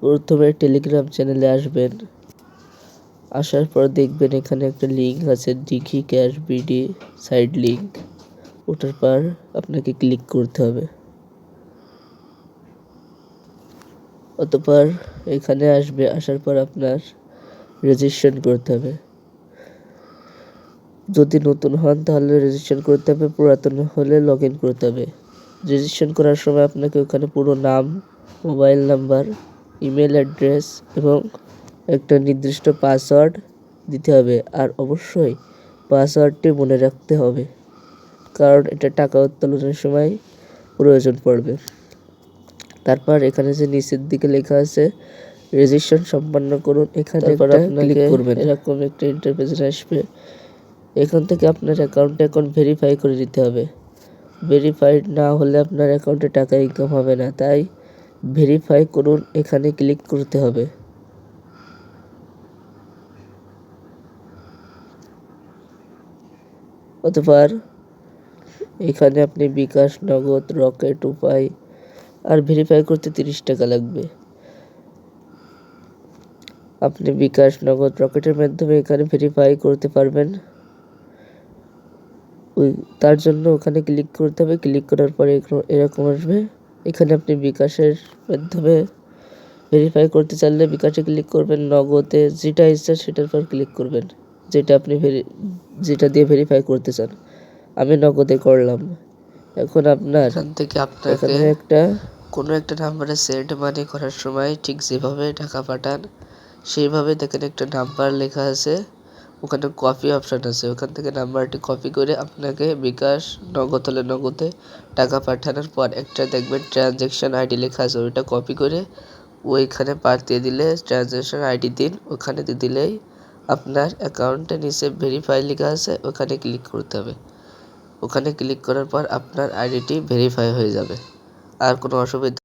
প্রথমে টেলিগ্রাম চ্যানেলে আসবেন। আসার পর দেখবেন এখানে একটা লিঙ্ক আছে, ডিগি ক্যাশ বিডি সাইড লিঙ্ক। ওটার পর আপনাকে ক্লিক করতে হবে। অতঃপর এখানে আসবে, আসার পর আপনার রেজিস্ট্রেশন করতে হবে। যদি নতুন হন তাহলে রেজিস্ট্রেশন করতে হবে, পুরাতন হলে লগ ইন করতে হবে। রেজিস্ট্রেশন করার সময় আপনাকে ওখানে পুরো নাম, মোবাইল নাম্বার, ইমেল অ্যাড্রেস এবং একটা নির্দিষ্ট পাসওয়ার্ড দিতে হবে। আর অবশ্যই পাসওয়ার্ডটি মনে রাখতে হবে, কারণ এটা টাকা উত্তোলনের সময় প্রয়োজন পড়বে। তারপর এখানে যে নিচের দিকে লেখা আছে রেজিস্ট্রেশন সম্পন্ন করুন, এখানে একটা ক্লিক করবেন। এরকম একটা ইন্টারফেস আসবে। এখান থেকে আপনার অ্যাকাউন্টে এখন ভেরিফাই করে নিতে হবে। ভেরিফাইড না হলে আপনার অ্যাকাউন্টে টাকা ইনকাম হবে না, তাই ভেরিফাই করুন এখানে ক্লিক করতে হবে। অতঃপর এখানে আপনি বিকাশ, নগদ, রকেট, উপায় আর ভেরিফাই করতে 30 টাকা লাগবে। আপনি বিকাশ, নগদ, রকেটের মাধ্যমে এখানে ভেরিফাই করতে পারবেন। তার জন্য ওখানে ক্লিক করতে হবে। ক্লিক করার পরে এরকম আসবে। এখানে আপনি বিকাশের মাধ্যমে ভেরিফাই করতে চাইলে বিকাশে ক্লিক করবেন, নগদে যেটা ইচ্ছা সেটার পর ক্লিক করবেন, যেটা আপনি যেটা দিয়ে ভেরিফাই করতে চান। আমি নগদে করলাম। এখন আপনার এখান থেকে এখানে কোনো একটা নাম্বারে সেন্ড মানি করার সময় ঠিক যেভাবে টাকা পাঠান সেইভাবে দেখেন একটা নাম্বার লেখা আছে, ওখানে কপি অপশান আছে, ওখান থেকে নাম্বারটি কপি করে আপনাকে বিকাশ, নগদ হলে নগদে টাকা পাঠানোর পর একটা দেখবেন ট্রানজ্যাকশন আইডি লেখা আছে, ওইটা কপি করে ওইখানে পাঠিয়ে দিলে ট্রানজ্যাকশন আইডি দিন, ওখানে দিয়ে দিলেই আপনার অ্যাকাউন্টে নিচে ভেরিফাই লেখা আছে, ওখানে ক্লিক করতে হবে। ওখানে ক্লিক করার পর আপনার আইডিটি ভেরিফাই হয়ে যাবে। আর কোনো অসুবিধা